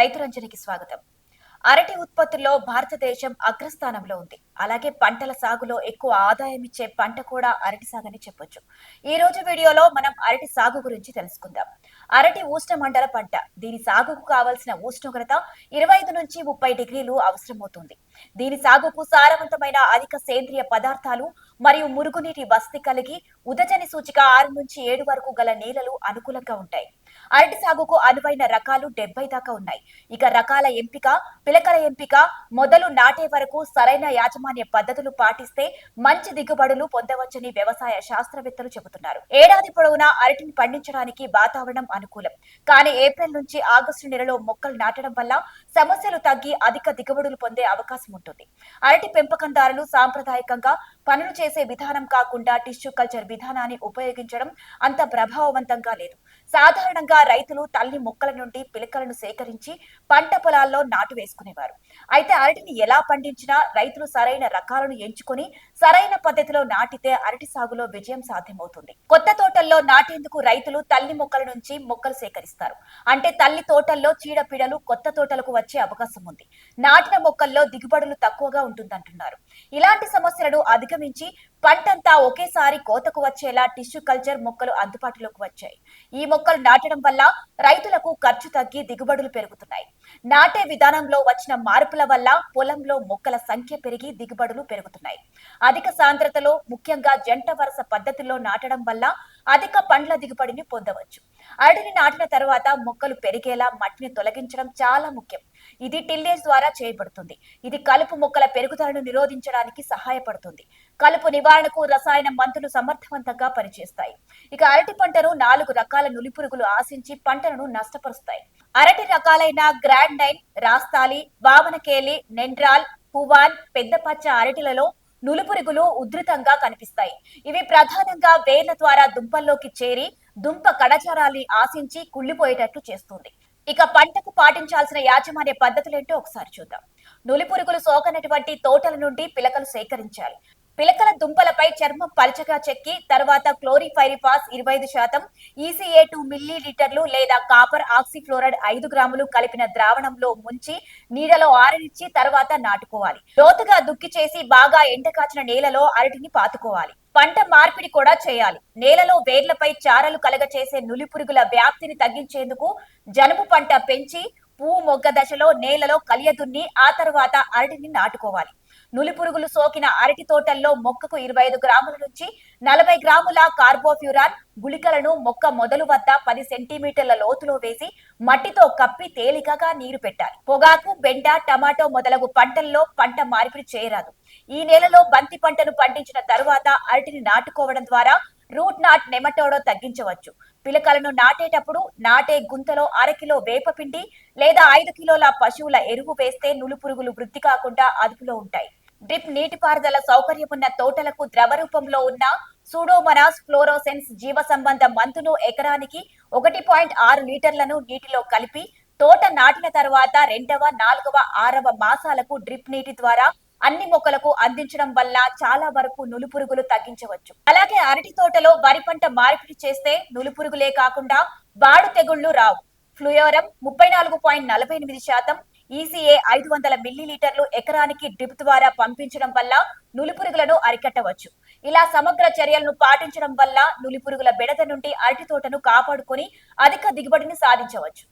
రైతురంజనికి స్వాగతం. అరటి ఉత్పత్తుల్లో భారతదేశం అగ్రస్థానంలో ఉంది. అలాగే పంటల సాగులో ఎక్కువ ఆదాయం ఇచ్చే పంట కూడా అరటి సాగని చెప్పొచ్చు. ఈ రోజు వీడియోలో మనం అరటి సాగు గురించి తెలుసుకుందాం. అరటి ఉష్ణమండల పంట. దీని సాగుకు కావలసిన ఉష్ణోగ్రత 25 నుంచి 30 డిగ్రీలు అవసరమవుతుంది. దీని సాగుకు సారవంతమైన అధిక సేంద్రియ పదార్థాలు మరియు మురుగునీటి వసతి కలిగి ఉదజని సూచిక 6 నుంచి 7 వరకు గల నేలలు అనుకూలంగా ఉంటాయి. అరటి సాగుకు అనువైన రకాలు 70 దాకా ఉన్నాయి. ఇక రకాల ఎంపిక, పిలకల ఎంపిక మొదలు నాటే వరకు సరైన యాజమాన్య పద్ధతులు పాటిస్తే మంచి దిగుబడులు పొందవచ్చని వ్యవసాయ శాస్త్రవేత్తలు చెబుతున్నారు. ఏడాది పొడవునా అరటిని పండించడానికి వాతావరణం అనుకూలం. కానీ ఏప్రిల్ నుంచి ఆగస్టు నెలలో మొక్కలు నాటడం వల్ల సమస్యలు తగ్గి అధిక దిగుబడులు పొందే అవకాశం ఉంటుంది. అరటి పెంపకందారులు సాంప్రదాయకంగా పనులు చేసే విధానం కాకుండా టిష్యూ కల్చర్ విధానాన్ని ఉపయోగించడం అంత ప్రభావవంతంగా లేదు. సాధారణంగా రైతులు తల్లి మొక్కల నుండి పిలకలను సేకరించి పంట పొలాల్లో నాటు వేసుకునేవారు. అయితే అరటిని ఎలా పండించినా రైతులు సరైన రకాలను ఎంచుకొని సరైన పద్ధతిలో నాటితే అరటి సాగులో విజయం సాధ్యమవుతుంది. కొత్త తోటల్లో నాటేందుకు రైతులు తల్లి మొక్కల నుంచి మొక్కలు సేకరిస్తారు. అంటే తల్లి తోటల్లో చీడపీడలు కొత్త తోటలకు వచ్చే అవకాశం ఉంది. నాటిన మొక్కల్లో దిగుబడులు తక్కువగా ఉంటుందంటున్నారు. ఇలాంటి సమస్యలను అధిగమించి పంటంతా ఒకేసారి కోతకు వచ్చేలా టిష్యూ కల్చర్ మొక్కలు అందుబాటులోకి వచ్చాయి. ఈ మొక్కలు నాటడం వల్ల రైతులకు ఖర్చు తగ్గి దిగుబడులు పెరుగుతున్నాయి. నాటే విధానంలో వచ్చిన మార్పుల వల్ల పొలంలో మొక్కల సంఖ్య పెరిగి దిగుబడులు పెరుగుతున్నాయి. అధిక సాంద్రతలో ముఖ్యంగా జంట వరుస పద్ధతిలో నాటడం వల్ల అధిక పండ్ల దిగుబడిని పొందవచ్చు. అరటిని నాటిన తర్వాత మొక్కలు పెరిగేలా మట్టిని తొలగించడం చాలా ముఖ్యం. ఇది టిల్లేజ్ ద్వారా చేయబడుతుంది. ఇది కలుపు మొక్కల పెరుగుదలను నిరోధించడానికి సహాయపడుతుంది. కలుపు నివారణకు రసాయన మందులు సమర్థవంతంగా పనిచేస్తాయి. ఇక అరటి పంటను 4 రకాల నులిపురుగులు ఆశించి పంటలను నష్టపరుస్తాయి. అరటి రకాలైన గ్రాండ్ నైన్, రాస్తాలి, వావనకేలి, నెండ్రాల్, పువాన్, పెద్ద పచ్చ అరటిలలో నులిపురుగులు ఉధృతంగా కనిపిస్తాయి. ఇవి ప్రధానంగా వేర్ల ద్వారా దుంపల్లోకి చేరి దుంప కణజాలాన్ని ఆశించి కుళ్ళిపోయేటట్లు చేస్తుంది. ఇక పంటకు పాటించాల్సిన యాజమాన్య పద్ధతులేంటో ఒకసారి చూద్దాం. నులిపురుగులు సోకనటువంటి తోటల నుండి పిలకలు సేకరించాలి. పిలకల దుంపలపై చర్మం పలచగా చెక్కి తర్వాత క్లోరిఫైరిఫాస్ 25%, ECA 2 మిల్లీలీటర్లు లేదా కాపర్ ఆక్సిఫ్లోరైడ్ 5 గ్రాములు కలిపిన ద్రావణంలో ముంచి నీడలో ఆరనిచ్చి తర్వాత నాటుకోవాలి. లోతుగా దుక్కి చేసి బాగా ఎండకాచిన నేలలో అరటిని పాతుకోవాలి. పంట మార్పిడి కూడా చేయాలి. నేలలో వేర్లపై చారలు కలగచేసే నులిపురుగుల వ్యాప్తిని తగ్గించేందుకు జనుము పంట పెంచి పువ్వు మొగ్గ దశలో నేలలో కలియదున్ని ఆ తర్వాత అరటిని నాటుకోవాలి. నులిపురుగులు సోకిన అరటి తోటల్లో మొక్కకు 25 గ్రాముల నుంచి 40 గ్రాముల కార్బోఫ్యూరాన్ గుళికలను మొక్క మొదలు వద్ద 10 సెంటీమీటర్ల లోతులో వేసి మట్టితో కప్పి తేలికగా నీరు పెట్టాలి. పొగాకు, బెండ, టమాటో మొదలగు పంటల్లో పంట మార్పిడి చేయరాదు. ఈ నేలలో బంతి పంటను పండించిన తరువాత అరటిని నాటుకోవడం ద్వారా రూట్ నాట్ నెమటోడో తగ్గించవచ్చు. పిలకలను నాటేటప్పుడు నాటే గుంతలో 1/2 కిలో వేపపిండి లేదా 5 కిలోల పశువుల ఎరువు వేస్తే నులిపురుగులు వృద్ధి కాకుండా అదుపులో ఉంటాయి. డ్రిప్ నీటిపారుదల సౌకర్యమున్న తోటలకు ద్రవ రూపంలో ఉన్న సూడోమోనాస్ ఫ్లోరోసెన్స్ జీవ సంబంధ మందును ఎకరానికి 1.6 లీటర్లను నీటిలో కలిపి తోట నాటిన తర్వాత 2వ, 4వ, 6వ మాసాలకు డ్రిప్ నీటి ద్వారా అన్ని మొక్కలకు అందించడం వల్ల చాలా వరకు నులిపురుగులు తగ్గించవచ్చు. అలాగే అరటి తోటలో వరి పంట మార్పిడి చేస్తే నులిపురుగులే కాకుండా బాడు తెగుళ్లు రావు. ఫ్లూయోరం 34.48%, ECA 500 మిల్లీలీటర్లు ఎకరానికి డ్రిప్ ద్వారా పంపించడం వల్ల నులిపురుగులను అరికట్టవచ్చు. ఇలా సమగ్ర చర్యలను పాటించడం వల్ల నులిపురుగుల బెడద నుండి అరటి తోటను కాపాడుకొని అధిక దిగుబడిని సాధించవచ్చు.